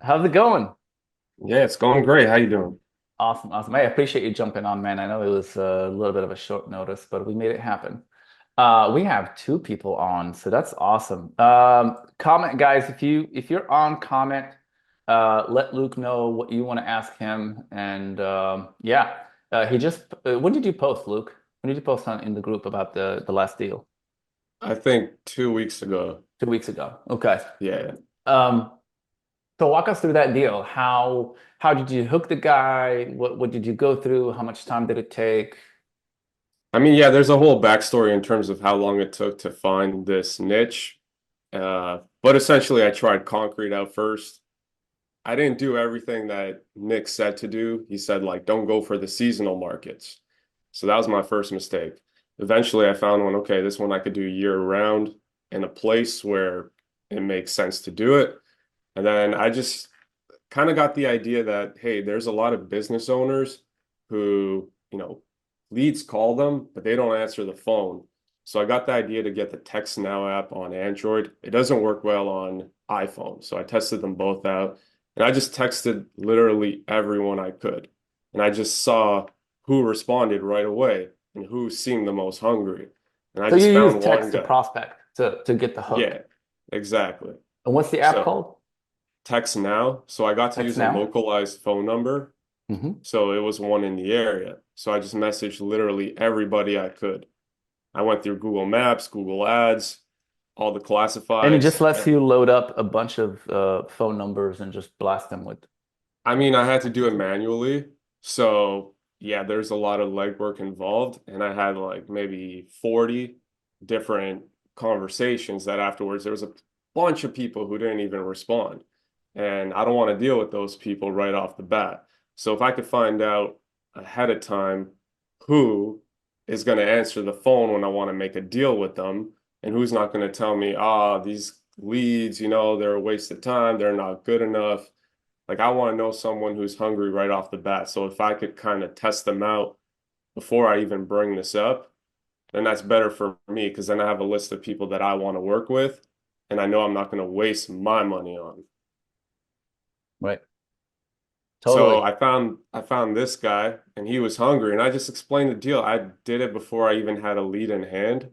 How's it going? Yeah, it's going great. How you doing? Awesome, awesome. Hey, I appreciate you jumping on, man. I know it was a little bit of a short notice, but we made it happen. We have two people on, so that's awesome. Comment, guys, if you're on, comment. Let Luke know what you want to ask him, and yeah, he just. When did you post, Luke? When did you post on in the group about the last deal? I think 2 weeks ago. 2 weeks ago. Okay. Yeah. Um, So walk us through that deal. How did you hook the guy? What did you go through? How much time did it take? Yeah, there's a whole backstory in terms of how long it took to find this niche. But essentially, I tried concrete out first. I didn't do everything that Nick said to do. He said, like, don't go for the seasonal markets. So that was my first mistake. Eventually, I found one, okay, this one I could do year round in a place where it makes sense to do it. And then I just kind of got the idea that, hey, there's a lot of business owners who, leads call them, but they don't answer the phone. So I got the idea to get the Text Now app on Android. It doesn't work well on iPhone. So I tested them both out and I just texted literally everyone I could. And I just saw who responded right away and who seemed the most hungry. And I So you just use found text one to guy. prospect to get the hook. Yeah, exactly. And what's the app So called? Text Now. So I got to Text use a now. localized phone number. Hmm. So it was one in the area. So I just messaged literally everybody I could. I went through Google Maps, Google Ads, all the And it just classifieds. lets you load up a bunch of phone numbers and just blast them with I had to do it messages. manually. So yeah, there's a lot of legwork involved. And I had like maybe 40 different conversations that afterwards there was a bunch of people who didn't even respond. And I don't want to deal with those people right off the bat. So if I could find out ahead of time who is going to answer the phone when I want to make a deal with them and who's not going to tell me, these leads, they're a waste of time, they're not good enough. Like I want to know someone who's hungry right off the bat. So if I could kind of test them out before I even bring this up, then that's better for me because then I have a list of people that I want to work with and I know I'm not going to waste my money on. Right. So Totally. I found this guy and he was hungry and I just explained the deal. I did it before I even had a lead in hand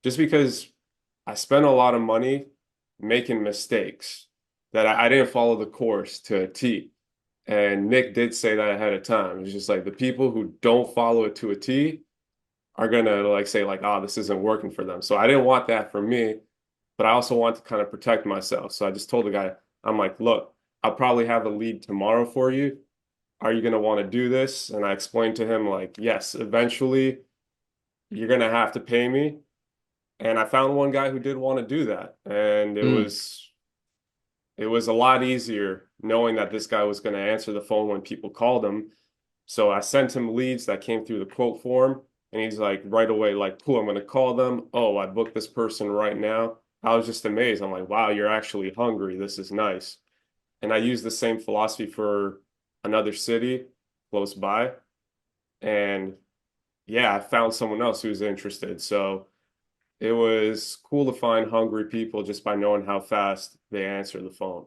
just because I spent a lot of money making mistakes that I didn't follow the course to a T. And Nick did say that ahead of time. It's just like the people who don't follow it to a T are gonna like say like, oh, this isn't working for them. So I didn't want that for me, but I also want to kind of protect myself. So I just told the guy, I'm like, look, I'll probably have a lead tomorrow for you. Are you gonna want to do this? And I explained to him like, yes, eventually you're gonna have to pay me. And I found one guy who did want to do that. And Mm. it was a lot easier knowing that this guy was going to answer the phone when people called him. So I sent him leads that came through the quote form, and he's like right away, like, cool, I'm going to call them. Oh, I booked this person right now. I was just amazed. I'm like, wow, you're actually hungry. This is nice. And I used the same philosophy for another city close by. And yeah, I found someone else who's interested. So it was cool to find hungry people just by knowing how fast they answer the phone.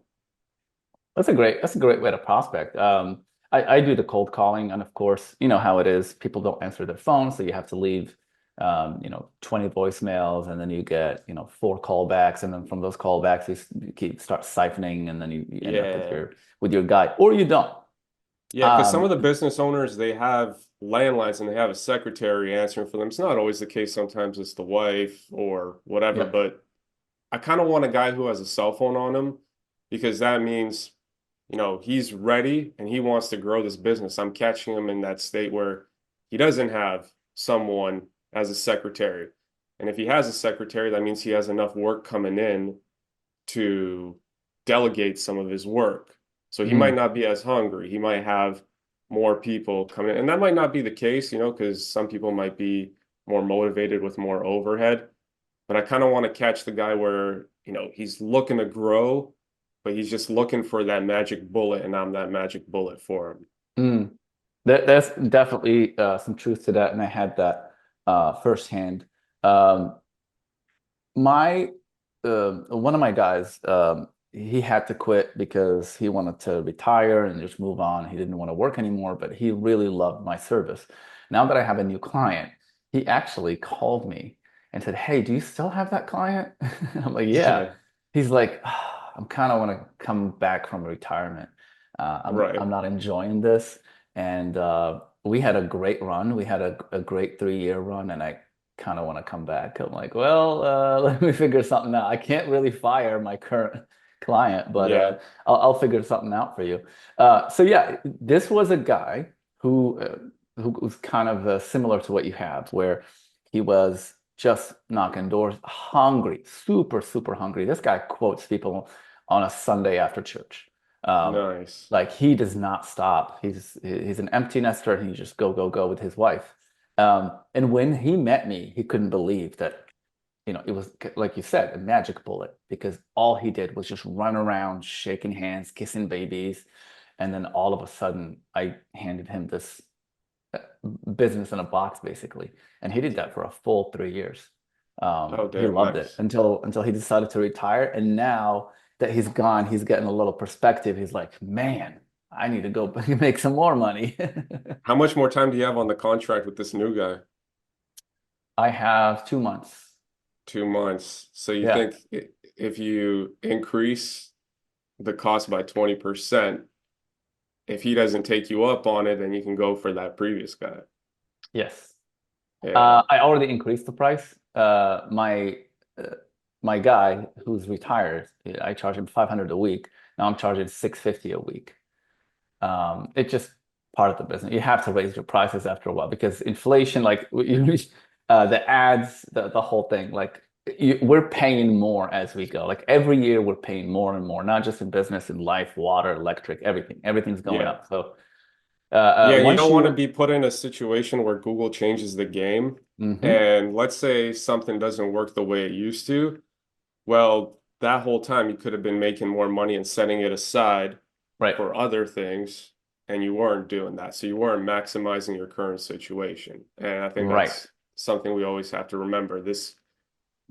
That's a great way to prospect. I do the cold calling, and of course, you know how it is. People don't answer their phone, so you have to leave, 20 voicemails, and then you get, four callbacks, and then from those callbacks, you keep start siphoning, and then you end up with Yeah. your guy, or you don't. Yeah, because some of Um, the business owners, they have landlines and they have a secretary answering for them. It's not always the case. Sometimes it's the wife or whatever, yep. but I kind of want a guy who has a cell phone on him because that means, he's ready and he wants to grow this business. I'm catching him in that state where he doesn't have someone as a secretary. And if he has a secretary, that means he has enough work coming in to delegate some of his work. So he might Mm. not be as hungry. He might have more people come in. And that might not be the case, because some people might be more motivated with more overhead. But I kind of want to catch the guy where, he's looking to grow, but he's just looking for that magic bullet, and I'm that magic bullet for him. Mm. That's definitely some truth to that, and I had that firsthand. My one of my guys, he had to quit because he wanted to retire and just move on. He didn't want to work anymore, but he really loved my service. Now that I have a new client, he actually called me and said, "Hey, do you still have that client?" I'm like, "Yeah." Yeah, He's like, "Ah, I'm kind of want to come back from retirement. I'm right. not enjoying this." And we had a great run. We had a great 3 year run, and I kind of want to come back. I'm like, well, let me figure something out. I can't really fire my current client, but Yeah, I'll figure something out for you. So yeah, this was a guy who was kind of similar to what you have, where he was just knocking doors, hungry, super, super hungry. This guy quotes people on a Sunday after church. Um, nice. like he does not stop. He's an empty nester and he just go, go, go with his wife. And when he met me, he couldn't believe that, it was like you said, a magic bullet because all he did was just run around shaking hands, kissing babies. And then all of a sudden, I handed him this uh, business in a box, basically. And he did Yeah. that for a full 3 years. Oh, He damn, loved it nice. until he decided to retire. And now that he's gone, he's getting a little perspective. He's like, man, I need to go make some more money. How much more time do you have on the contract with this new guy? I have 2 months. 2 months. So you Yeah. think if you increase the cost by 20%, if he doesn't take you up on it, then you can go for that previous guy. Yes. Yeah. I already increased the price. Uh, my guy who's retired, I charge him 500 a week. Now I'm charging 650 a week. It's just part of the business. You have to raise your prices after a while because inflation, like the ads, the whole thing, like we're paying more as we go. Like every year we're paying more and more, not just in business, in life, water, electric, everything. Everything's going Yeah. up. So Yeah, you once don't want to you, be put in a situation where Google changes the game. Mhm. And let's say something doesn't work the way it used to. Well, that whole time you could have been making more money and setting it aside Right, for other things, and you weren't doing that. So you weren't maximizing your current situation. And I think right, that's something we always have to remember. This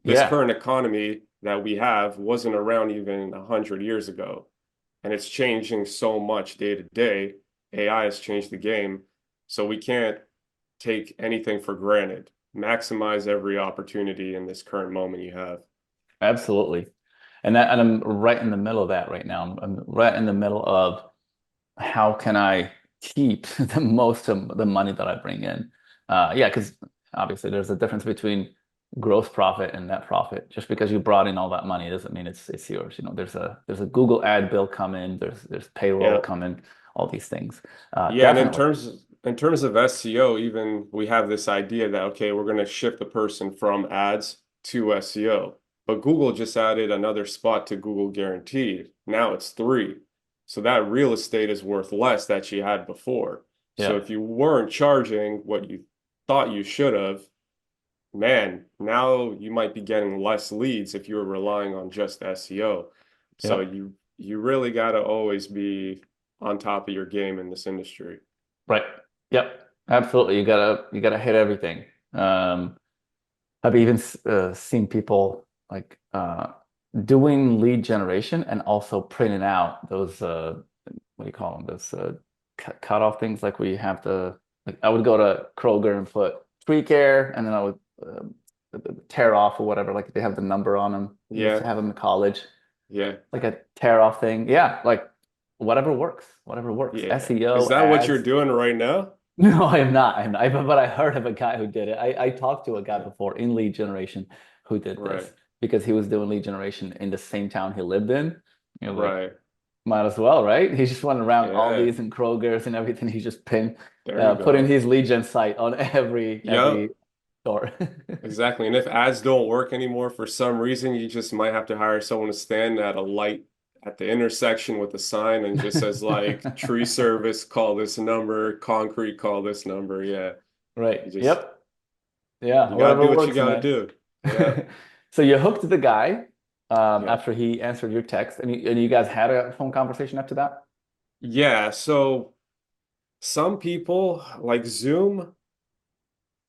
yeah. current economy that we have wasn't around even 100 years ago, and it's changing so much day to day. AI has changed the game, so we can't take anything for granted. Maximize every opportunity in this current moment you have. Absolutely. And I'm right in the middle of that right now. I'm right in the middle of how can I keep the most of the money that I bring in? Yeah, because obviously there's a difference between gross profit and net profit. Just because you brought in all that money doesn't mean it's yours. There's a Google ad bill coming, there's payroll Yeah. coming, all these things. Yeah, and Definitely. in terms of SEO, even we have this idea that okay, we're going to shift the person from ads to SEO. But Google just added another spot to Google Guaranteed. Now it's three. So that real estate is worth less that you had before. So Yeah. if you weren't charging what you thought you should have, man, now you might be getting less leads if you were relying on just SEO. So Yep. you really got to always be on top of your game in this industry. Right. Yep. Absolutely. You gotta hit everything. I've even seen people like doing lead generation and also printing out those what do you call them? Those cut off things like where you have the like I would go to Kroger and put tree care and then I would tear off or whatever. Like they have the number on them. We used to Yeah, have them in college, yeah, like a tear off thing. Yeah, like whatever works, whatever works. yeah. Is SEO, that what you're ads. doing right now? No, I am not. I'm not. But I heard of a guy who did it. I talked to a guy before in lead generation who did Right, this because he was doing lead generation in the same town he lived in. He was like, right. might as well, right? He just went around Yeah, Aldi's and Kroger's and everything. He just there you put in go. his lead gen site on every Yep, store. exactly. And if ads don't work anymore for some reason, you just might have to hire someone to stand at a light at the intersection with a sign and just says like tree service, call this number, concrete, call this number. Yeah. Right. You just Yep. Yeah. you gotta Whatever do what you works, gotta man. do. Yeah. So you hooked the guy Yeah. after he answered your text, and you guys had a phone conversation after that. Yeah. So some people like Zoom,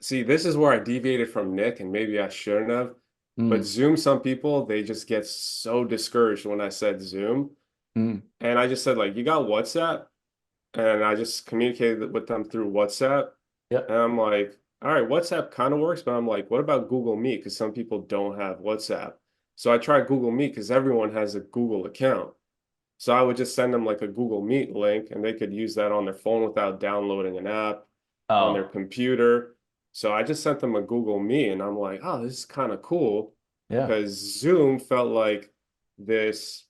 see, this is where I deviated from Nick, and maybe I shouldn't have. But Mm, Zoom, some people, they just get so discouraged when I said Zoom. mm, And I just said, like, you got WhatsApp? And I just communicated with them through WhatsApp. And yep. I'm like, all right, WhatsApp kind of works, but I'm like, what about Google Meet? Because some people don't have WhatsApp. So I tried Google Meet because everyone has a Google account. So I would just send them like a Google Meet link and they could use that on their phone without downloading an app on their Oh, computer. So I just sent them a Google Meet and I'm like, oh, this is kind of cool yeah. because Zoom felt like this,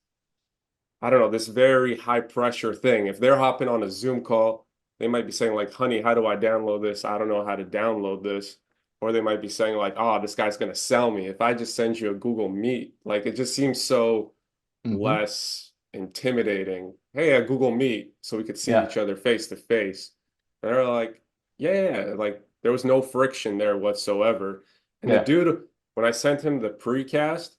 I don't know, this very high pressure thing. If they're hopping on a Zoom call, they might be saying like, honey, how do I download this? I don't know how to download this. Or they might be saying like, oh, this guy's going to sell me. If I just send you a Google Meet, like it just seems so Hmm. less intimidating. Hey, a Google Meet so we could see Yeah. each other face to face. And they're like, yeah, like there was no friction there whatsoever. And the Yeah. dude, when I sent him the precast,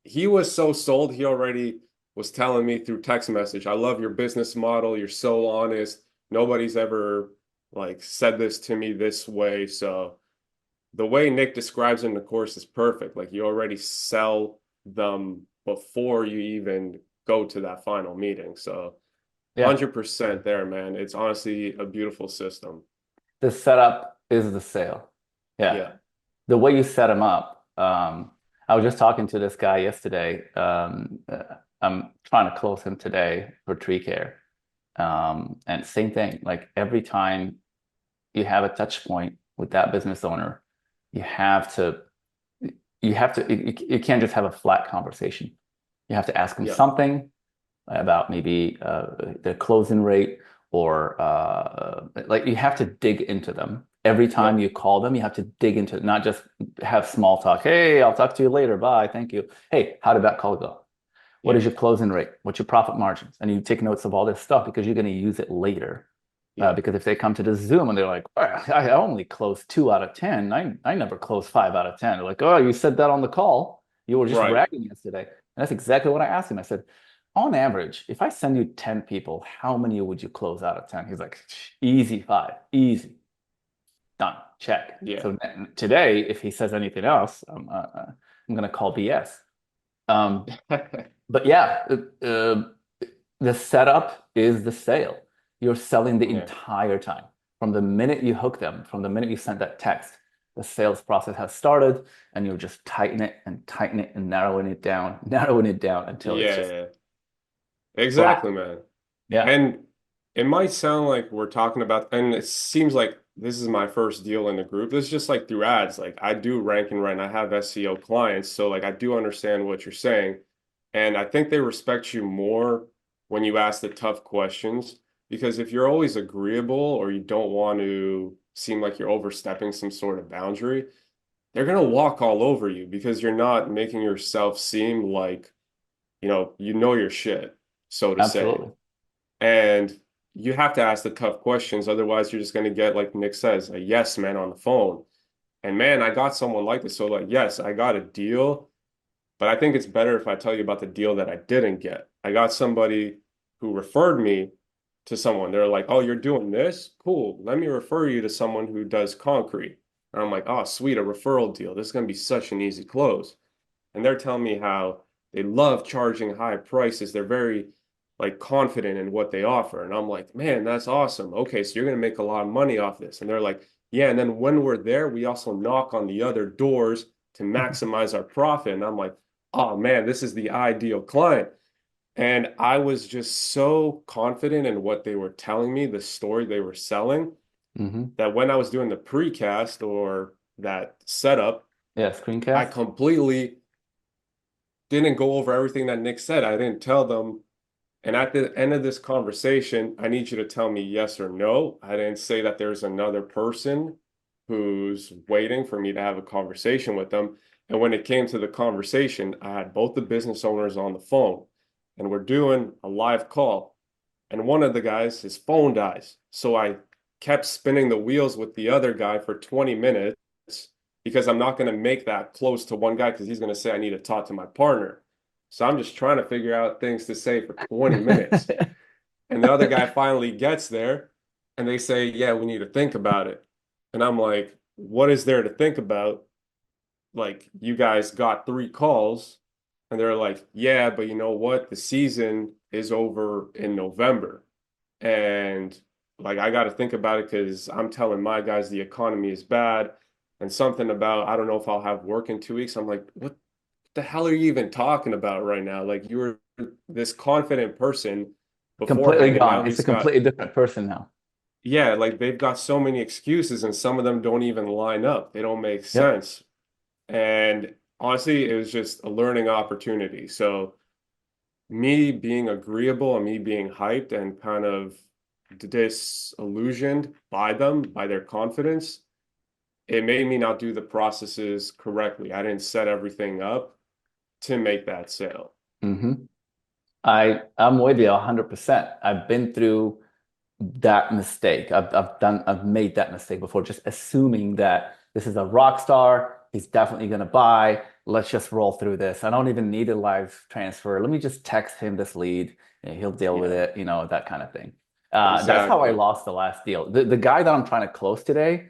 he was so sold. He already was telling me through text message, I love your business model. You're so honest. Nobody's ever like said this to me this way. So the way Nick describes in the course is perfect. Like you already sell them before you even go to that final meeting. So Yeah. 100% there, man. It's honestly a beautiful system. The setup is the sale. Yeah. Yeah. The way you set them up. I was just talking to this guy yesterday. I'm trying to close him today for tree care. And same thing, like every time you have a touch point with that business owner, you have to, you can't just have a flat conversation. You have to ask them Yeah. something about maybe their closing rate or like you have to dig into them. Every time Yep. you call them, you have to dig into it, not just have small talk. Hey, I'll talk to you later. Bye. Thank you. Hey, how did that call go? What Yeah. is your closing rate? What's your profit margins? And you take notes of all this stuff because you're going to use it later. Yeah. Because if they come to the Zoom and they're like, "Oh, I only closed 2 out of 10. I never closed 5 out of 10." They're like, oh, you said that on the call. You were just Right. bragging yesterday. And that's exactly what I asked him. I said, on average, if I send you 10 people, how many would you close out of 10? He's like, easy 5, easy, done, check. Yeah. So today, if he says anything else, I'm going to call BS. Um, but yeah, the setup is the sale. You're selling the Yeah. entire time. From the minute you hook them, from the minute you send that text, the sales process has started, and you'll just tighten it and narrowing it down until it's just Yeah. flat. Exactly, man. Yeah, And it might sound like we're talking about, and it seems like this is my first deal in the group. This is just like through ads. Like I do rank and rent. I have SEO clients. So like I do understand what you're saying. And I think they respect you more when you ask the tough questions. Because if you're always agreeable or you don't want to seem like you're overstepping some sort of boundary, they're gonna walk all over you because you're not making yourself seem like, you know your shit, so to say. absolutely. And you have to ask the tough questions. Otherwise, you're just going to get, like Nick says, a yes man on the phone. And man, I got someone like this. So, like, yes, I got a deal, but I think it's better if I tell you about the deal that I didn't get. I got somebody who referred me to someone. They're like, oh, you're doing this? Cool. Let me refer you to someone who does concrete. And I'm like, oh, sweet, a referral deal. This is going to be such an easy close. And they're telling me how they love charging high prices. They're very like confident in what they offer. And I'm like, man, that's awesome. Okay, so you're going to make a lot of money off this. And they're like, yeah. And then when we're there, we also knock on the other doors to maximize our profit. And I'm like, oh man, this is the ideal client. And I was just so confident in what they were telling me, the story they were selling, Hmm. that when I was doing the precast or that setup, Yeah, I screencast. completely didn't go over everything that Nick said. I didn't tell them. And at the end of this conversation, I need you to tell me yes or no. I didn't say that there's another person who's waiting for me to have a conversation with them. And when it came to the conversation, I had both the business owners on the phone and we're doing a live call. And one of the guys, his phone dies. So I kept spinning the wheels with the other guy for 20 minutes because I'm not going to make that close to one guy because he's going to say I need to talk to my partner. So I'm just trying to figure out things to say for 20 minutes. And the other guy finally gets there and they say, yeah, we need to think about it. And I'm like, what is there to think about? like you guys got 3 calls, and they're like, yeah, but you know what? The season is over in November. And like I got to think about it because I'm telling my guys the economy is bad and something about I don't know if I'll have work in 2 weeks. I'm like, what the hell are you even talking about right now? Like you were this confident person Completely beforehand, and now gone. It's a he's got completely different person now. yeah, like they've got so many excuses and some of them don't even line up. They don't make Yep. sense. And honestly, it was just a learning opportunity. So me being agreeable and me being hyped and kind of disillusioned by them, by their confidence, it made me not do the processes correctly. I didn't set everything up to make that sale. hmm I'm with you 100%. I've been through that mistake. I've made that mistake before, just assuming that this is a rock star. He's definitely going to buy. Let's just roll through this. I don't even need a live transfer. Let me just text him this lead. And he'll deal with Yeah, it, that kind of thing. That's how I exactly. lost the last deal. The guy that I'm trying to close today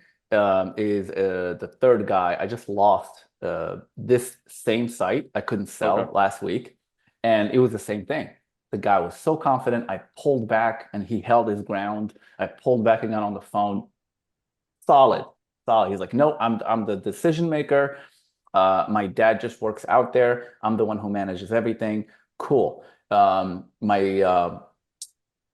is the third guy. I just lost this same site. I couldn't Okay. sell last week, and it was the same thing. The guy was so confident. I pulled back and he held his ground. I pulled back and got on the phone. Solid, solid. He's like, no, I'm the decision maker. My dad just works out there. I'm the one who manages everything. Cool. My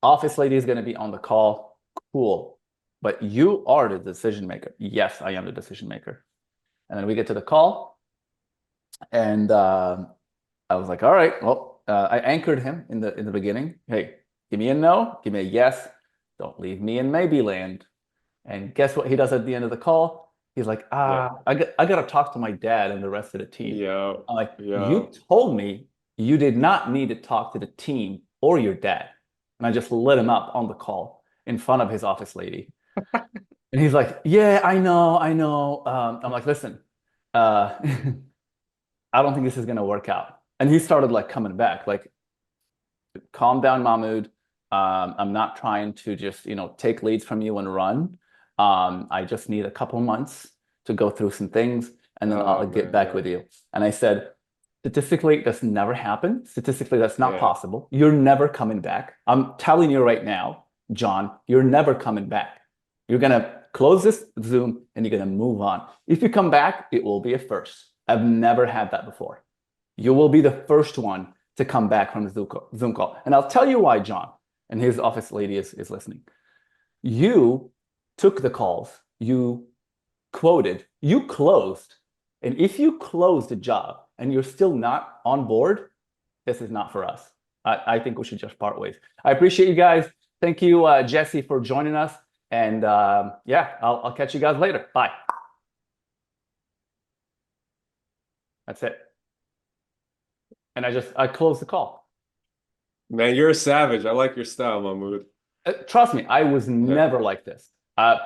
office lady is going to be on the call. Cool. But you are the decision maker. Yes, I am the decision maker. And then we get to the call, and I was like, all right, well, I anchored him in the beginning. Hey, give me a no, give me a yes. Don't leave me in maybe land. And guess what he does at the end of the call? He's like, Yeah. I gotta talk to my dad and the rest of the team. Yeah. I'm like, Yeah. you told me you did not need to talk to the team or your dad. And I just lit him up on the call in front of his office lady. And he's like, yeah, I know, I know. I'm like, listen, uh, I don't think this is gonna work out. And he started like coming back, like, calm down, Mahmoud. I'm not trying to just, take leads from you and run. I just need a couple months to go through some things and then I'll Oh get man, back yeah. with you. And I said, statistically, that's never happened. Statistically, that's not Yeah. possible. You're never coming back. I'm telling you right now, John, you're never coming back. You're gonna close this Zoom and you're gonna move on. If you come back, it will be a first. I've never had that before. You will be the first one to come back from the Zoom call. And I'll tell you why, John, and his office lady is listening. You took the calls, you quoted, you closed. And if you closed a job and you're still not on board, this is not for us. I think we should just part ways. I appreciate you guys. Thank you, Jesse, for joining us. And yeah, I'll catch you guys later. Bye. That's it. And I closed the call. Man, you're a savage. I like your style, Mahmoud. Trust me, I was Yeah. never like this.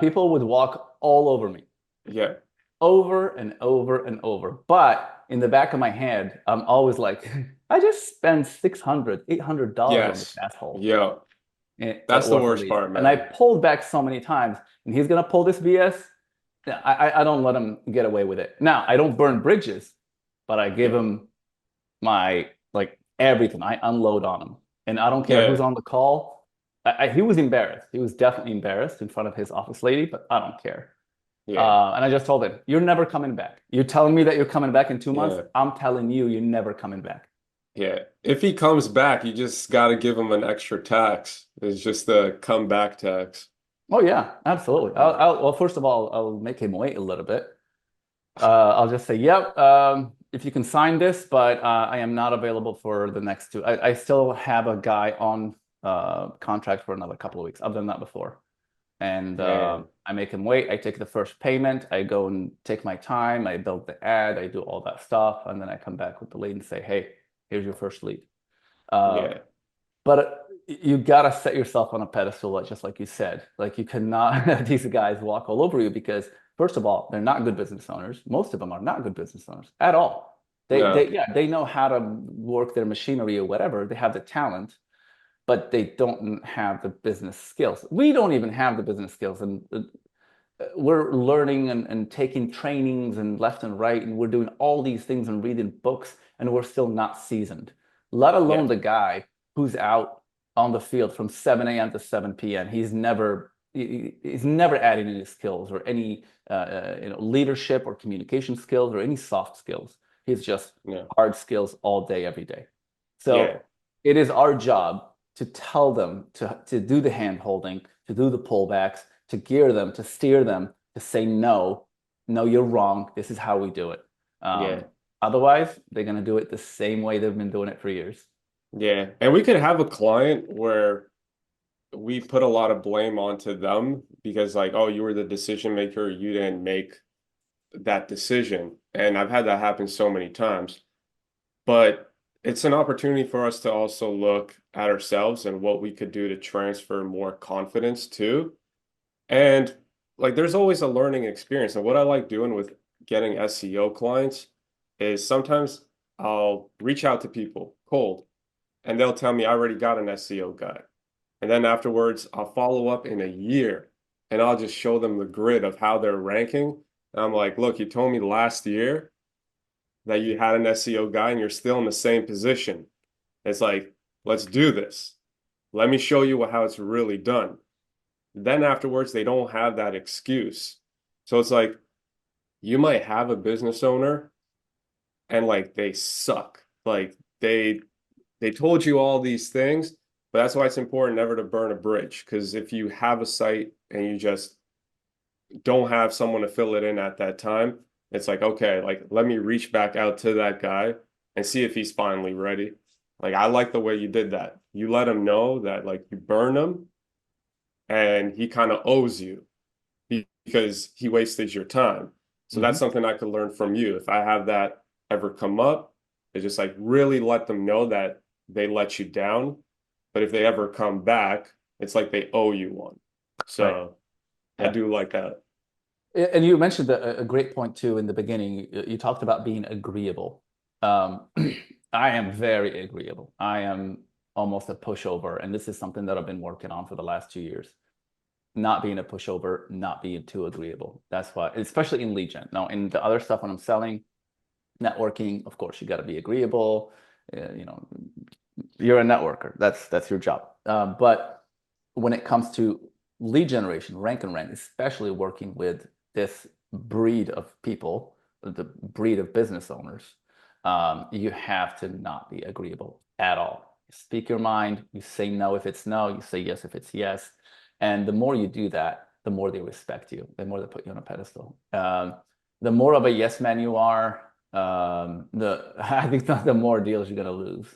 People would walk all over me, Yeah. over and over and over. But in the back of my head, I'm always like, I just spent $600, $800 on this Yes. asshole Yeah. That's the worth of worst leads. part, And I man. pulled back so many times, and he's gonna pull this BS. Yeah, I don't let him get away with it. Now, I don't burn bridges, but I give Yeah. him my like everything. I unload on him, and I don't care who's Yeah. on the call. He was embarrassed. He was definitely embarrassed in front of his office lady, but I don't care. Yeah. And I just told him, "You're never coming back. You're telling me that you're coming back in 2 months. Yeah. I'm telling you, you're never coming back." Yeah. If he comes back, you just got to give him an extra tax. It's just the comeback tax. Oh yeah, absolutely. Yeah. Well, first of all, I'll make him wait a little bit. I'll just say, "Yep, if you can sign this, but I am not available for the next two. I still have a guy on contract for another couple of weeks. I've done that before. And Man. I make him wait. I take the first payment. I go and take my time. I build the ad. I do all that stuff. And then I come back with the lead and say, hey, here's your first lead. Uh, Yeah. but you got to set yourself on a pedestal, just like you said. Like you cannot have these guys walk all over you because, first of all, they're not good business owners. Most of them are not good business owners at all. No. Yeah, they know how to work their machinery or whatever. They have the talent, but they don't have the business skills. We don't even have the business skills. And we're learning and taking trainings and left and right, and we're doing all these things and reading books, and we're still not seasoned. Let alone Yeah, the guy who's out on the field from 7 a.m. to 7 p.m. He's never adding any skills or any leadership or communication skills or any soft skills. He's just yeah, hard skills all day, every day. yeah, So it is our job to tell them to do the hand holding, to do the pullbacks, to gear them, to steer them, to say no, no, you're wrong. This is how we do it. yeah, Otherwise, they're gonna do it the same way they've been doing it for years. yeah. And we could have a client where we put a lot of blame onto them because like, oh, you were the decision maker, you didn't make that decision. And I've had that happen so many times. But it's an opportunity for us to also look at ourselves and what we could do to transfer more confidence to. And like there's always a learning experience. And what I like doing with getting SEO clients is sometimes I'll reach out to people cold and they'll tell me I already got an SEO guy. And then afterwards, I'll follow up in a year and I'll just show them the grid of how they're ranking. And I'm like, look, you told me last year that you had an SEO guy and you're still in the same position. It's like, let's do this. Let me show you how it's really done. Then afterwards, they don't have that excuse. So it's like, you might have a business owner and like they suck. Like they told you all these things, but that's why it's important never to burn a bridge. Because if you have a site and you just don't have someone to fill it in at that time, it's like, okay, like let me reach back out to that guy and see if he's finally ready. Like I like the way you did that. You let him know that like you burn him and he kind of owes you because he wasted your time. So that's Hmm. something I could learn from you. If I have that ever come up, it's just like really let them know that they let you down. But if they ever come back, it's like they owe you one. Right. So I Yeah. do like that. And you mentioned a great point too in the beginning. You talked about being agreeable. Um, I am very agreeable. I am almost a pushover, and this is something that I've been working on for the last 2 years. Not being a pushover, not being too agreeable. That's why, especially in lead gen. Now, in the other stuff when I'm selling, networking, of course, you got to be agreeable. You know, you're a networker. That's your job. But when it comes to lead generation, rank and rent, especially working with this breed of people, the breed of business owners, you have to not be agreeable at all. You speak your mind. You say no if it's no. You say yes if it's yes. And the more you do that, the more they respect you. The more they put you on a pedestal. The more of a yes man you are, the I think the more deals you're gonna lose.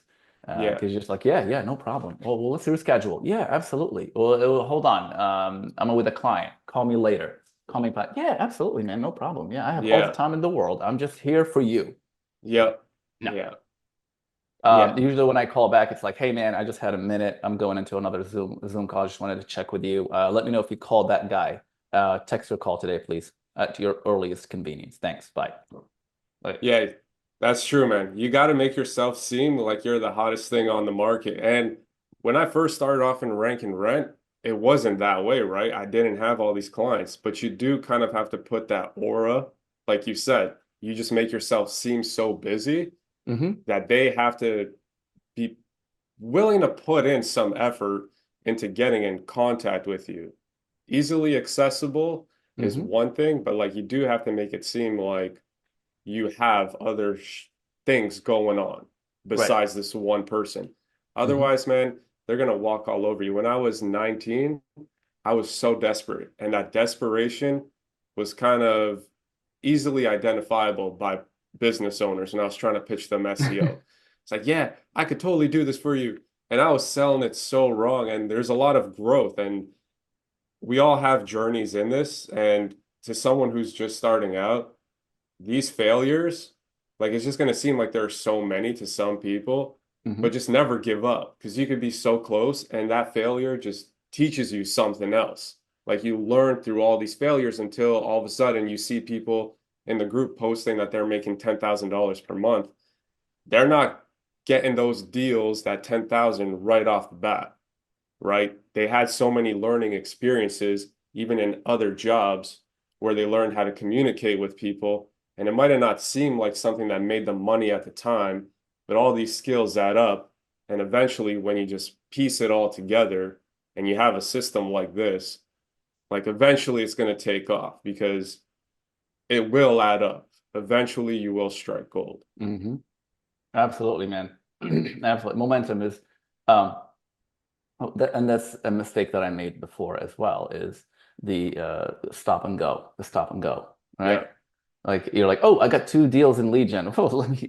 Yeah. Because you're just like, yeah, yeah, no problem. Well, let's reschedule. Yeah, absolutely. Well, hold on. I'm with a client. Call me later. Call me back. Yeah, absolutely, man. No problem. Yeah, I have all the Yeah. time in the world. I'm just here for you. Yep. No. Yeah. Yeah. Usually when I call back, it's like, hey, man, I just had a minute. I'm going into another Zoom call. I just wanted to check with you. Let me know if you called that guy. Text or call today, please, at your earliest convenience. Thanks. Bye. Like, Yeah. That's true, man. You got to make yourself seem like you're the hottest thing on the market. And when I first started off in rank and rent, it wasn't that way, right? I didn't have all these clients, but you do kind of have to put that aura, like you said, you just make yourself seem so busy mm-hmm, that they have to be willing to put in some effort into getting in contact with you. Easily accessible is mm-hmm. one thing, but like you do have to make it seem like you have other things going on Right. besides this one person. Mm-hmm, Otherwise, man, they're gonna walk all over you. When I was 19, I was so desperate, and that desperation was kind of easily identifiable by business owners. And I was trying to pitch them SEO. It's like, yeah, I could totally do this for you. And I was selling it so wrong. And there's a lot of growth, and we all have journeys in this. And to someone who's just starting out, these failures, like it's just going to seem like there are so many to some people, mm-hmm. but just never give up because you could be so close and that failure just teaches you something else. Like you learn through all these failures until all of a sudden you see people in the group posting that they're making $10,000 per month. They're not getting those deals that 10,000 right off the bat, right? They had so many learning experiences even in other jobs where they learned how to communicate with people. And it might have not seemed like something that made them money at the time, but all these skills add up. And eventually, when you just piece it all together and you have a system like this, like eventually it's going to take off because it will add up. Eventually, you will strike gold. Hmm. Absolutely, man. Absolutely. Momentum is, um, and that's a mistake that I made before as well, is the stop and go, Yeah. right? Like you're like, oh, I got two deals in lead gen. Oh,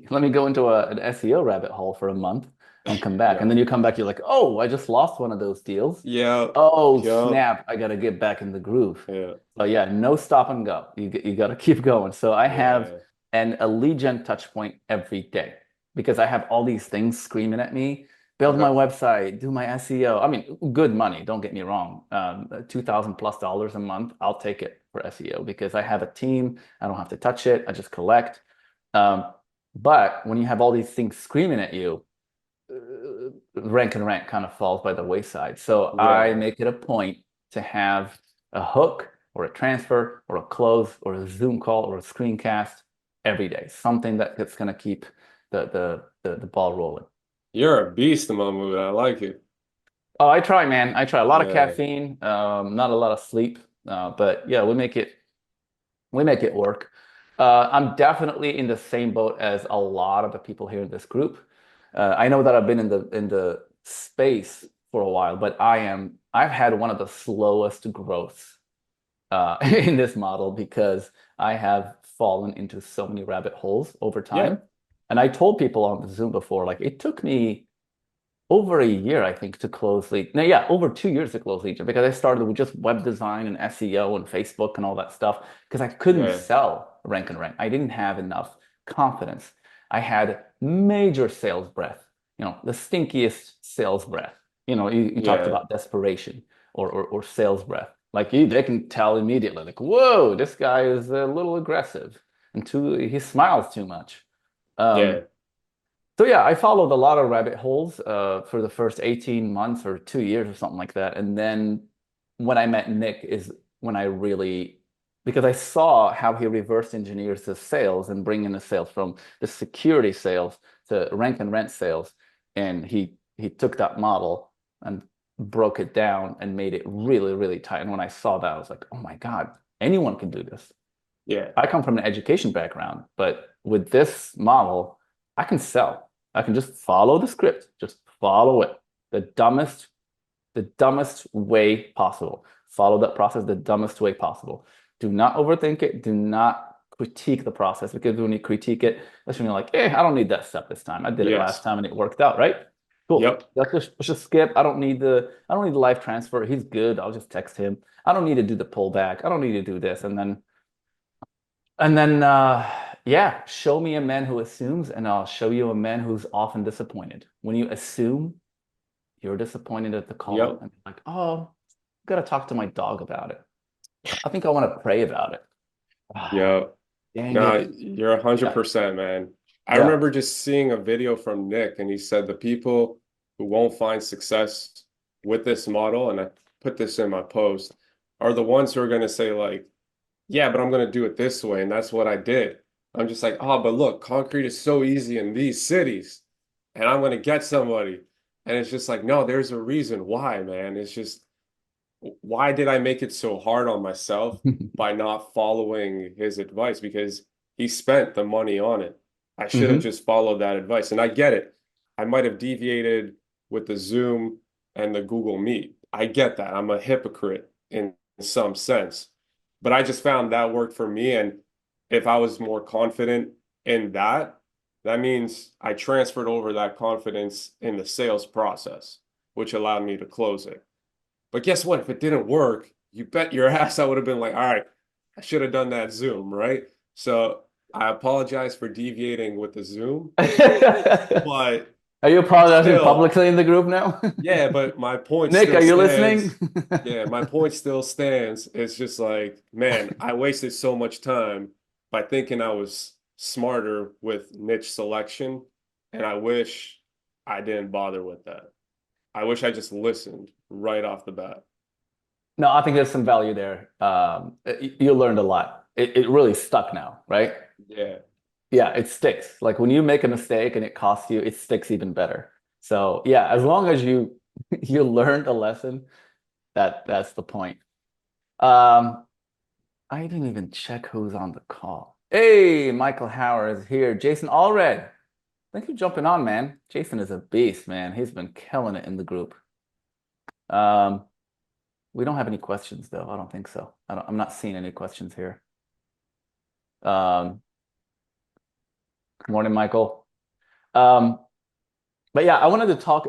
let me go into an SEO rabbit hole for a month and come back. And Yeah. then you come back, you're like, oh, I just lost one of those deals. Yeah. Oh, Yeah. snap, I gotta get back in the groove. Yeah. So yeah, no stop and go. You gotta keep going. So I have Yeah. a lead gen touch point every day because I have all these things screaming at me. Build my Yeah. website, do my SEO. I mean, good money, don't get me wrong. 2000 plus dollars a month, I'll take it for SEO because I have a team. I don't have to touch it. I just collect. Um, but when you have all these things screaming at you, rank and rank kind of falls by the wayside. So I Yeah. make it a point to have a hook or a transfer or a close or a Zoom call or a screencast every day. Something that's going to keep the ball rolling. You're a beast, Mahmoud. I like it. Oh, I try, man. I try a lot of Yeah. caffeine, not a lot of sleep, but yeah, we make it work. I'm definitely in the same boat as a lot of the people here in this group. I know that I've been in the space for a while, but I've had one of the slowest growths in this model because I have fallen into so many rabbit holes over Yeah. time. And I told people on the Zoom before, like it took me over a year, I think, to close lead. No, yeah, over 2 years to close Legion because I started with just web design and SEO and Facebook and all that stuff because I couldn't Yeah. sell rank and rank. I didn't have enough confidence. I had major sales breath, the stinkiest sales breath. You talked Yeah. about desperation or sales breath. Like they can tell immediately, like, whoa, this guy is a little aggressive and he smiles too much. Yeah. Um, so yeah, I followed a lot of rabbit holes for the first 18 months or 2 years or something like that. And then when I met Nick is when I really, because I saw how he reverse engineers the sales and bring in the sales from the security sales to rank and rent sales. And he took that model and broke it down and made it really, really tight. And when I saw that, I was like, oh my God, anyone can do this. Yeah. I come from an education background, but with this model, I can sell. I can just follow the script, just follow it. The dumbest, the dumbest way possible. Follow that process the dumbest way possible. Do not overthink it. Do not critique the process because when you critique it, that's when you're like, I don't need that step this time. I did it last Yes. time and it worked out, right? Cool. Yep. Let's just skip. I don't need the live transfer. He's good. I'll just text him. I don't need to do the pullback. I don't need to do this. Yeah, show me a man who assumes, and I'll show you a man who's often disappointed. When you assume, you're disappointed at the call, Yep. and like, oh, I've got to talk to my dog about it. I think I want to pray about it. Ah, Yep. dang Nah, it. you're a hundred Yeah, percent, man. I yeah. remember just seeing a video from Nick, and he said the people who won't find success with this model, and I put this in my post, are the ones who are going to say like, yeah, but I'm going to do it this way. And that's what I did. I'm just like, oh, but look, concrete is so easy in these cities and I'm going to get somebody. And it's just like, no, there's a reason why, man. It's just, why did I make it so hard on myself by not following his advice? Because he spent the money on it. I should have Hmm. just followed that advice. And I get it. I might have deviated with the Zoom and the Google Meet. I get that. I'm a hypocrite in some sense. But I just found that worked for me. And if I was more confident in that, that means I transferred over that confidence in the sales process, which allowed me to close it. But guess what? If it didn't work, you bet your ass I would have been like, all right, I should have done that Zoom, right? So I apologize for deviating with the Zoom, but Are you apologizing still, publicly in the group now? yeah, but my point Nick, still are you listening? stands. Yeah, my point still stands. It's just like, man, I wasted so much time by thinking I was smarter with niche selection, and I wish I didn't bother with that. I wish I just listened right off the bat. No, I think there's some value there. You learned a lot. It really stuck now, right? Yeah. Yeah, it sticks. Like when you make a mistake and it costs you, it sticks even better. So yeah, as long as you you learned a lesson, that's the point. Um, I didn't even check who's on the call. Hey, Michael Howard is here. Jason Allred. Thank you for jumping on, man. Jason is a beast, man. He's been killing it in the group. Um, we don't have any questions though. I don't think so. I'm not seeing any questions here. Good morning, Michael. Um, but yeah, I wanted to talk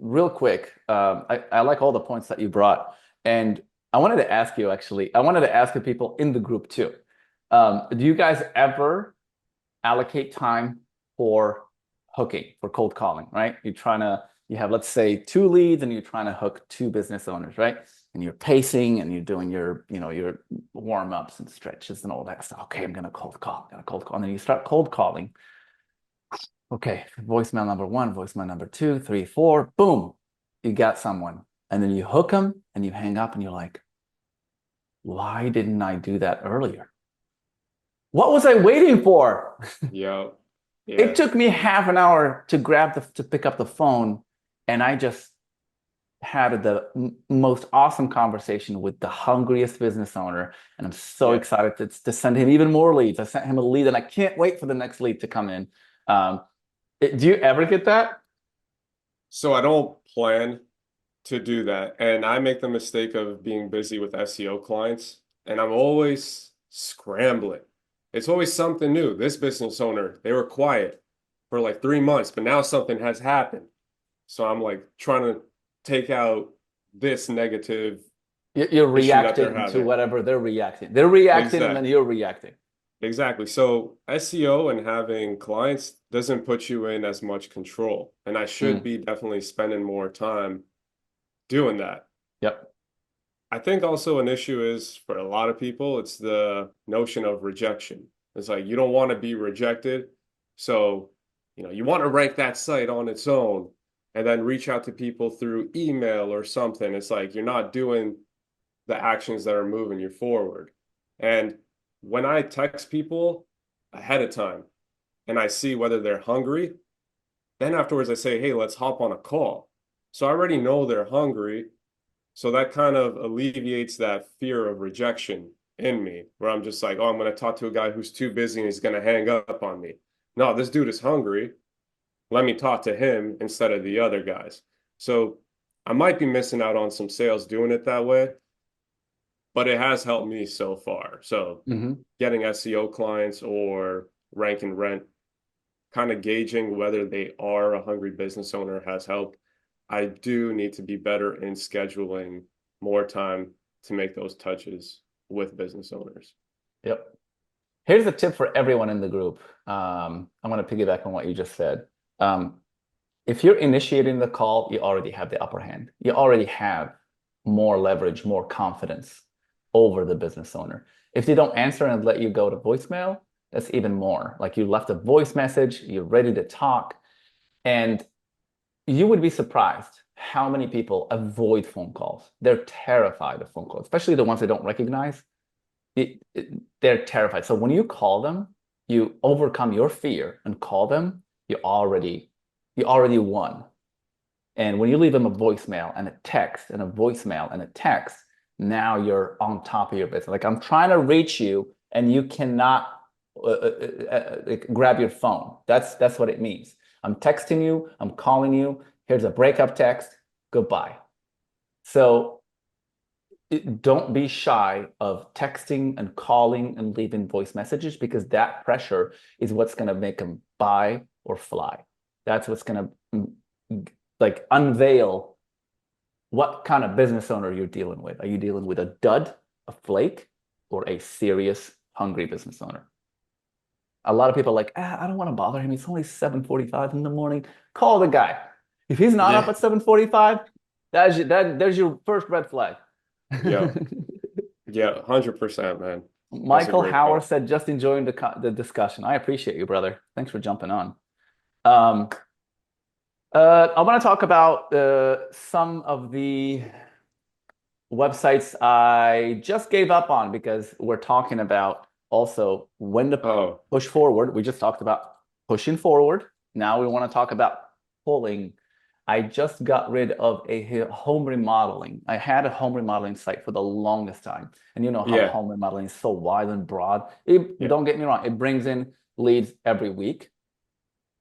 real quick. I like all the points that you brought, and I wanted to ask you actually. I wanted to ask the people in the group too. Do you guys ever allocate time for hooking, for cold calling, right? You have, let's say, two leads and you're trying to hook two business owners, right? And you're pacing and you're doing your warm ups and stretches and all that stuff. Okay, I'm going to cold call, I'm going to cold call. And then you start cold calling. Okay, voicemail number one, voicemail number two, three, four, boom, you got someone. And then you hook them and you hang up and you're like, why didn't I do that earlier? What was I waiting for? Yeah. It Yeah. took me half an hour to to pick up the phone, and I just had the most awesome conversation with the hungriest business owner, and I'm so Yeah. excited to send him even more leads. I sent him a lead, and I can't wait for the next lead to come in. Do you ever get that? So I don't plan to do that. And I make the mistake of being busy with SEO clients, and I'm always scrambling. It's always something new. This business owner, they were quiet for like 3 months, but now something has happened. So I'm like trying to take out this negative You're issue that they're reacting to having. whatever they're reacting. They're reacting, and then Exactly. you're reacting. Exactly. So SEO and having clients doesn't put you in as much control. And I should Mm, be definitely spending more time doing that. yep. I think also an issue is for a lot of people, it's the notion of rejection. It's like you don't want to be rejected. So, you want to rank that site on its own and then reach out to people through email or something. It's like you're not doing the actions that are moving you forward. And when I text people ahead of time and I see whether they're hungry, then afterwards I say, hey, let's hop on a call. So I already know they're hungry. So that kind of alleviates that fear of rejection in me, where I'm just like, oh, I'm going to talk to a guy who's too busy and he's going to hang up on me. No, this dude is hungry. Let me talk to him instead of the other guys. So I might be missing out on some sales doing it that way, but it has helped me so far. So Hmm. getting SEO clients or rank and rent, kind of gauging whether they are a hungry business owner has helped. I do need to be better in scheduling more time to make those touches with business owners. Yep. Here's a tip for everyone in the group. I'm going to piggyback on what you just said. Um, if you're initiating the call, you already have the upper hand. You already have more leverage, more confidence over the business owner. If they don't answer and let you go to voicemail, that's even more. Like you left a voice message, you're ready to talk, and you would be surprised how many people avoid phone calls. They're terrified of phone calls, especially the ones they don't recognize. They're terrified. So when you call them, you overcome your fear and call them, you already won. And when you leave them a voicemail and a text and a voicemail and a text, now you're on top of your business. Like I'm trying to reach you and you cannot grab your phone. That's what it means. I'm texting you, I'm calling you. Here's a breakup text. Goodbye. So don't be shy of texting and calling and leaving voice messages because that pressure is what's going to make them buy or fly. That's what's going to like unveil what kind of business owner you're dealing with. Are you dealing with a dud, a flake, or a serious, hungry business owner? A lot of people are like, I don't want to bother him. It's only 7:45 in the morning. Call the guy. If he's not up Yeah. at 7:45, there's your first red flag. Yeah. Yeah. 100%, man. That's a Michael great Howard call. said, just enjoying the discussion. I appreciate you, brother. Thanks for jumping on. Um, I want to talk about some of the Websites I just gave up on because we're talking about also when to Oh, push forward. We just talked about pushing forward. Now we want to talk about pulling. I just got rid of a home remodeling. I had a home remodeling site for the longest time. And you know how yeah, home remodeling is so wide and broad. yeah, Don't get me wrong, it brings in leads every week,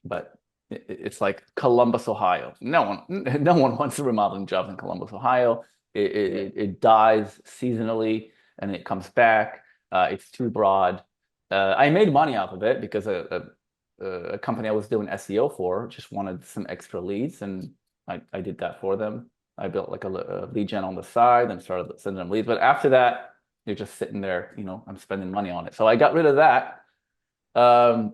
but it's like Columbus, Ohio. No one wants a remodeling job in Columbus, Ohio. yeah, It dies seasonally and it comes back. It's too broad. I made money off of it because a company I was doing SEO for just wanted some extra leads, and I did that for them. I built like a lead gen on the side and started sending them leads. But after that, you're just sitting there, I'm spending money on it. So I got rid of that. Um,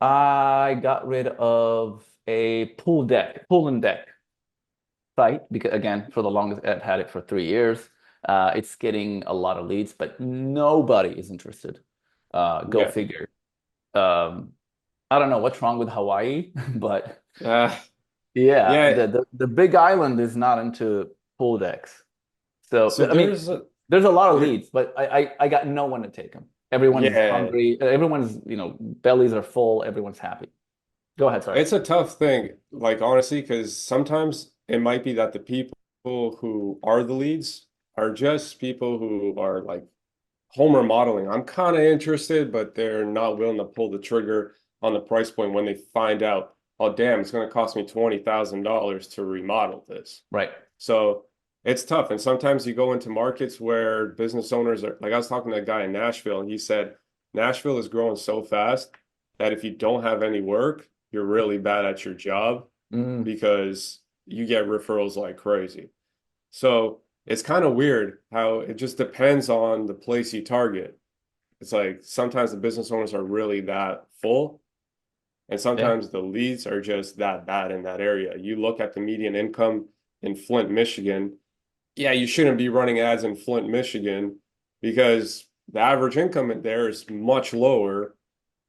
I got rid of a pool and deck site because again, for the longest, I've had it for 3 years. It's getting a lot of leads, but nobody is interested. Go yeah. figure. Um, I don't know what's wrong with Hawaii, but Uh, yeah, yeah. the Big Island is not into pool decks. So So I mean, there's a there's a lot of there, leads, but I got no one to take them. Everyone's yeah. hungry. Everyone's, bellies are full. Everyone's happy. Go ahead, sorry. It's a tough thing, like honestly, because sometimes it might be that the people who are the leads are just people who are like home remodeling. I'm kind of interested, but they're not willing to pull the trigger on the price point when they find out, oh damn, it's going to cost me $20,000 to remodel this. Right. So it's tough. And sometimes you go into markets where business owners are like I was talking to a guy in Nashville, and he said Nashville is growing so fast that if you don't have any work, you're really bad at your job Mm, because you get referrals like crazy. So it's kind of weird how it just depends on the place you target. It's like sometimes the business owners are really that full, and yeah. sometimes the leads are just that bad in that area. You look at the median income in Flint, Michigan. Yeah, you shouldn't be running ads in Flint, Michigan, because the average income there is much lower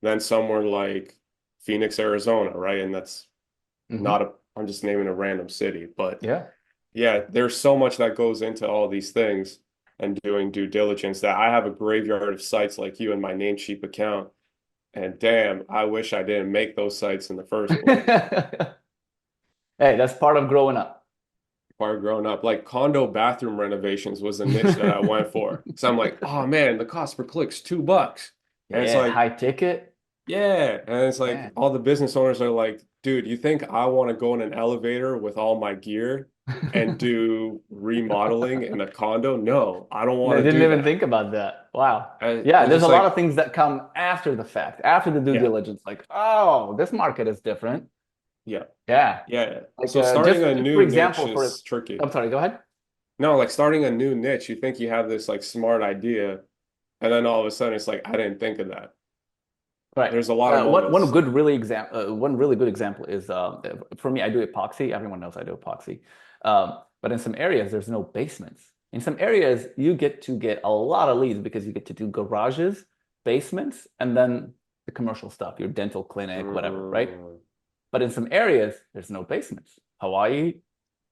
than somewhere like Phoenix, Arizona, right? And that's Hmm. not a, I'm just naming a random city, but Yeah. yeah, there's so much that goes into all these things and doing due diligence that I have a graveyard of sites like you in my Namecheap account. And damn, I wish I didn't make those sites in the first place. Hey, that's part of growing up. While growing up, like condo bathroom renovations was a niche that I went for. So I'm like, oh man, the cost per click's $2. And it's Yeah, like, high ticket. yeah. And it's like Yeah. all the business owners are like, dude, you think I want to go in an elevator with all my gear and do remodeling in a condo? No, I don't I want to didn't do even that. think about that. Wow. Yeah, It's there's just a lot like, of things that come after the fact, after the due yeah, diligence, like, oh, this market is different. yeah, Yeah. yeah. Like So starting a just for new niche example, is tricky. I'm sorry, go ahead. No, like starting a new niche, you think you have this like smart idea, and then all of a sudden it's like, I didn't think of that. Right. There's a lot of moments. One really good example is for me, I do epoxy. Everyone knows I do epoxy. But in some areas, there's no basements. In some areas, you get to get a lot of leads because you get to do garages, basements, and then the commercial stuff, your dental clinic, whatever, right? Mm, But in some areas, there's no basements. Hawaii,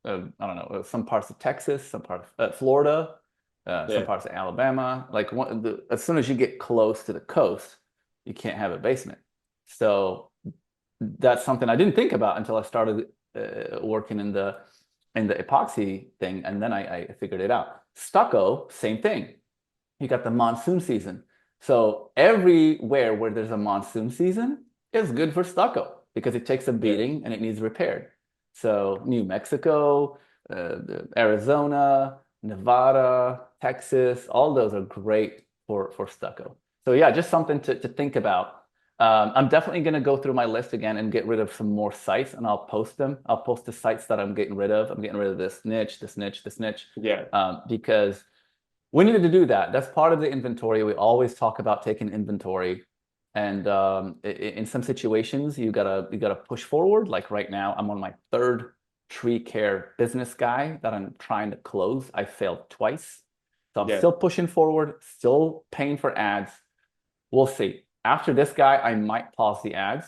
I don't know, some parts of Texas, some parts of Florida, some yeah, parts of Alabama. Like as soon as you get close to the coast, you can't have a basement. So that's something I didn't think about until I started working in the epoxy thing, and then I figured it out. Stucco, same thing. You got the monsoon season. So everywhere where there's a monsoon season is good for stucco because it takes a yeah, beating and it needs repaired. So New Mexico, Arizona, Nevada, Texas, all those are great for stucco. So yeah, just something to think about. I'm definitely going to go through my list again and get rid of some more sites, and I'll post them. I'll post the sites that I'm getting rid of. I'm getting rid of this niche, this niche, this niche, yeah, because we needed to do that. That's part of the inventory. We always talk about taking inventory. And in some situations, you gotta push forward. Like right now, I'm on my third tree care business guy that I'm trying to close. I failed twice. So I'm yeah. still pushing forward, still paying for ads. We'll see. After this guy, I might pause the ads.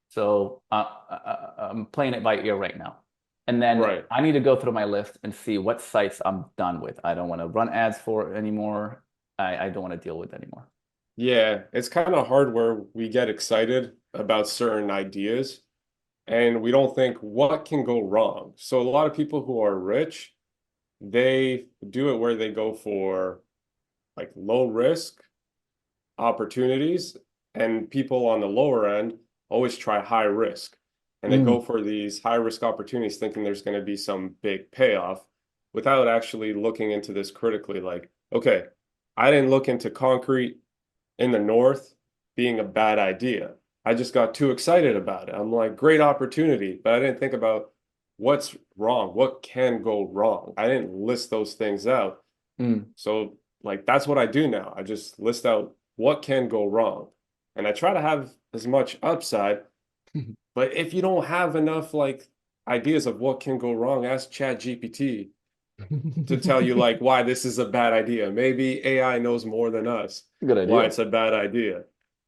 So I'm playing it by ear right now. And then Right. I need to go through my list and see what sites I'm done with. I don't want to run ads for anymore. I don't want to deal with anymore. Yeah, it's kind of hard where we get excited about certain ideas and we don't think what can go wrong. So a lot of people who are rich, they do it where they go for like low risk opportunities, and people on the lower end always try high risk. And they go Mm, for these high risk opportunities thinking there's going to be some big payoff without actually looking into this critically. Like, okay, I didn't look into concrete in the north being a bad idea. I just got too excited about it. I'm like, great opportunity, but I didn't think about what's wrong, what can go wrong. I didn't list those things out. mm. So, like, that's what I do now. I just list out what can go wrong. And I try to have as much upside. But if you don't have enough, like, ideas of what can go wrong, ask Chat GPT to tell you, like, why this is a bad idea. Maybe AI knows more than us Good why idea. it's a bad idea,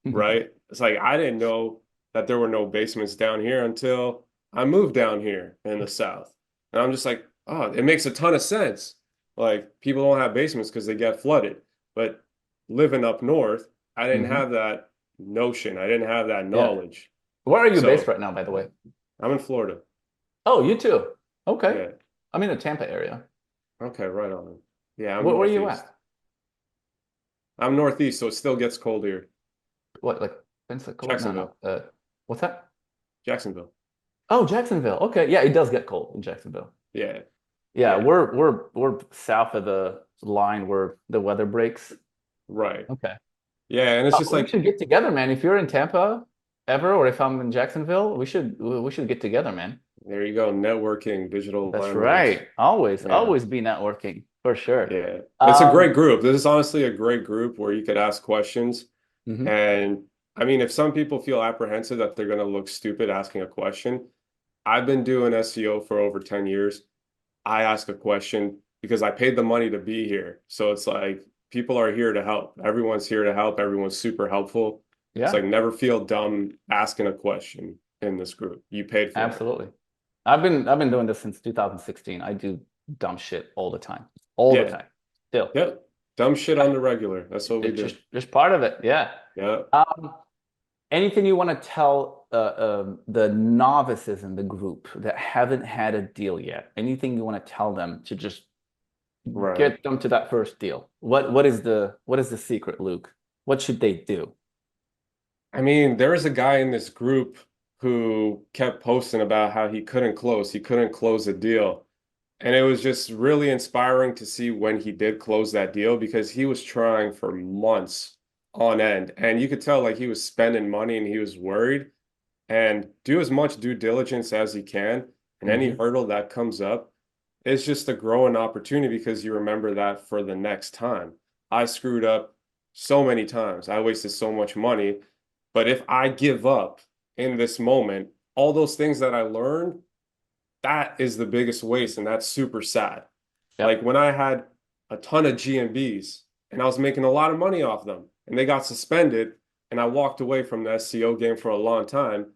right? It's like, I didn't know that there were no basements down here until I moved down here in the South. And I'm just like, oh, it makes a ton of sense. Like, people don't have basements because they get flooded. But living up north, I didn't Hmm. have that notion. I didn't have that Yeah. knowledge. Where are you based So right now, by the way? I'm in Florida. Oh, you too. Okay. Yeah. I'm in the Tampa area. Okay, right on. Yeah, I'm Where are you northeast. at? I'm northeast, so it still gets cold here. What, like Pensacola? No, no. Jacksonville. What's that? Jacksonville. Oh, Jacksonville. Okay. Yeah, it does get cold in Jacksonville. Yeah. Yeah, Yeah. we're south of the line where the weather breaks. Right. Okay. Yeah, and it's Oh, just we like, should get together, man. If you're in Tampa ever, or if I'm in Jacksonville, we should get together, man. there you go, networking, digital That's landlords. right. Always, Yeah. always be networking for sure. Yeah. It's a great Um, group. This is honestly a great group where you could ask questions. mhm. And I mean, if some people feel apprehensive that they're going to look stupid asking a question, I've been doing SEO for over 10 years. I ask a question because I paid the money to be here. So it's like people are here to help. Everyone's here to help. Everyone's super helpful. It's Yeah, like never feel dumb asking a question in this group. You paid for it. absolutely. I've been doing this since 2016. I do dumb shit all the time. All the Yeah. time. Still. Yep. Dumb shit on the regular. That's what we It's do. just part of it. Yeah. Yeah. Um, Anything you want to tell the novices in the group that haven't had a deal yet? Anything you want to tell them to just Right. get them to that first deal? What is the secret, Luke? What should they do? I mean, there was a guy in this group who kept posting about how he couldn't close. He couldn't close a deal. And it was just really inspiring to see when he did close that deal because he was trying for months on end. And you could tell like he was spending money and he was worried. And do as much due diligence as you can. And any Hmm. hurdle that comes up is just a growing opportunity because you remember that for the next time. I screwed up so many times. I wasted so much money. But if I give up in this moment, all those things that I learned, that is the biggest waste. And that's super sad. Like Yep. when I had a ton of GMBs and I was making a lot of money off them and they got suspended and I walked away from the SEO game for a long time,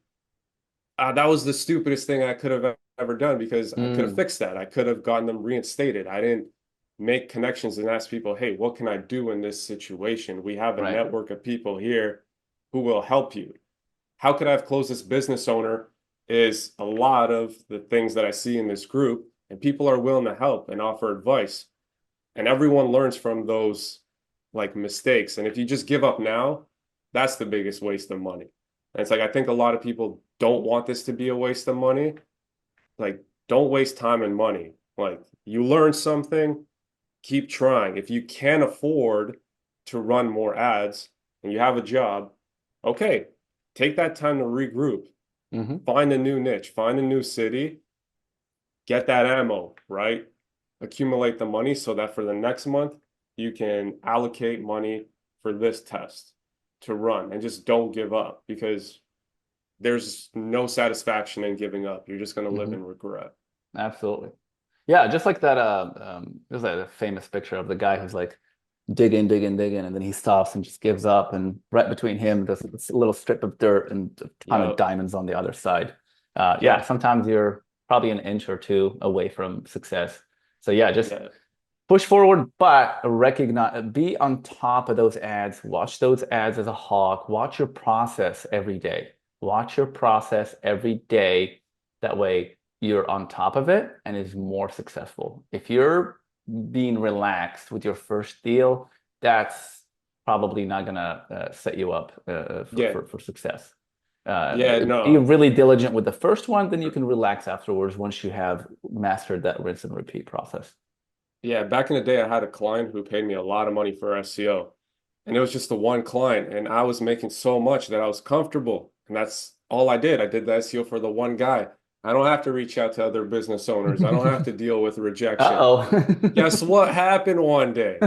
that was the stupidest thing I could have ever done because I could have Mm, fixed that. I could have gotten them reinstated. I didn't make connections and ask people, hey, what can I do in this situation? We have a right. network of people here who will help you. How could I have closed this business owner? Is a lot of the things that I see in this group, and people are willing to help and offer advice. And everyone learns from those like mistakes. And if you just give up now, that's the biggest waste of money. And it's like I think a lot of people don't want this to be a waste of money. Like, don't waste time and money. Like, you learn something, keep trying. If you can't afford to run more ads and you have a job, okay, take that time to regroup, Hmm. find a new niche, find a new city, get that ammo, right? Accumulate the money so that for the next month, you can allocate money for this test to run and just don't give up because there's no satisfaction in giving up. You're just going to live Hmm. in regret. Absolutely. Yeah, just like that. There's a famous picture of the guy who's like digging, digging, digging, and then he stops and just gives up. And right between him, there's this little strip of dirt and a ton of Yep. diamonds on the other side. Yeah, Yep. sometimes you're. probably an inch or two away from success. So yeah, just Yeah. push forward, but recognize, be on top of those ads. Watch those ads as a hawk. Watch your process every day. Watch your process every day. That way you're on top of it and is more successful. If you're being relaxed with your first deal, that's probably not gonna set you up Yeah. for success. Yeah, Be no. really diligent with the first one, then you can relax afterwards once you have mastered that rinse and repeat process. Yeah, back in the day, I had a client who paid me a lot of money for SEO, and it was just the one client, and I was making so much that I was comfortable, and that's all I did. I did the SEO for the one guy. I don't have to reach out to other business owners. I don't have to deal with rejection. Guess Uh-oh. what happened one day?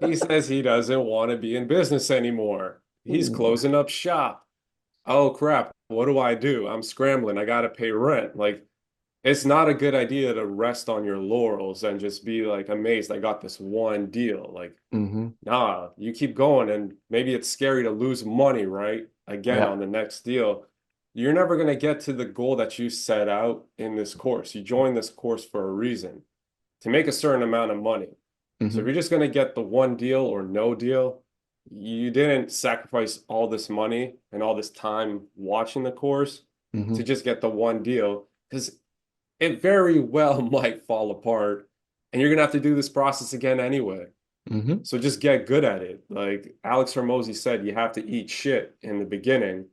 He says he doesn't want to be in business anymore. He's Ooh. closing up shop. Oh crap, what do I do? I'm scrambling. I got to pay rent. Like, it's not a good idea to rest on your laurels and just be like amazed I got this one deal. Like, Hmm. nah, you keep going, and maybe it's scary to lose money, right? Again, Yeah. on the next deal. You're never going to get to the goal that you set out in this course. You joined this course for a reason, to make a certain amount of money. So if Hmm. you're just going to get the one deal or no deal, you didn't sacrifice all this money and all this time watching the course to Hmm. just get the one deal, because it very well might fall apart and you're going to have to do this process again anyway. Hmm. So just get good at it. Like Alex Hormozy said, you have to eat shit in the beginning.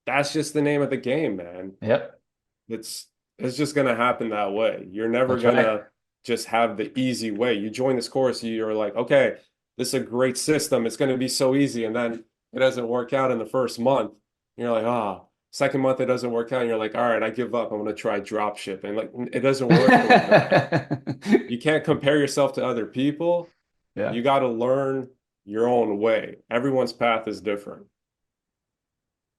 That's just the name of the game, man. Yep. It's it's just gonna happen that way. You're never That's right. gonna just have the easy way. You join this course, you're like, okay, this is a great system. It's gonna be so easy. And then it doesn't work out in the first month. You're like, ah, second month it doesn't work out. And you're like, all right, I give up. I'm gonna try drop shipping. Like it doesn't work like that. You can't compare yourself to other people. Yeah. You got to learn your own way. Everyone's path is different.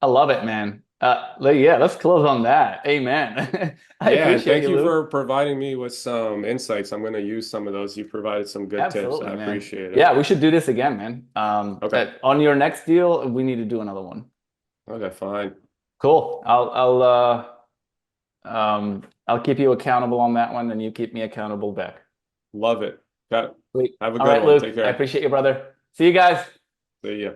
I love it, man. Yeah, let's close on that. Amen. I Yeah, and appreciate thank you, you Luke. for providing me with some insights. I'm going to use some of those. You provided some good tips. Absolutely, I man. appreciate it. Yeah, we should do this again, man. Okay. On your next deal, we need to do another one. Okay, fine. Cool. I'll keep you accountable on that one, and you keep me accountable back. Love it. Okay. Sweet. Have a All good right, one. Luke. Take I care. appreciate you, brother. See you guys. See ya.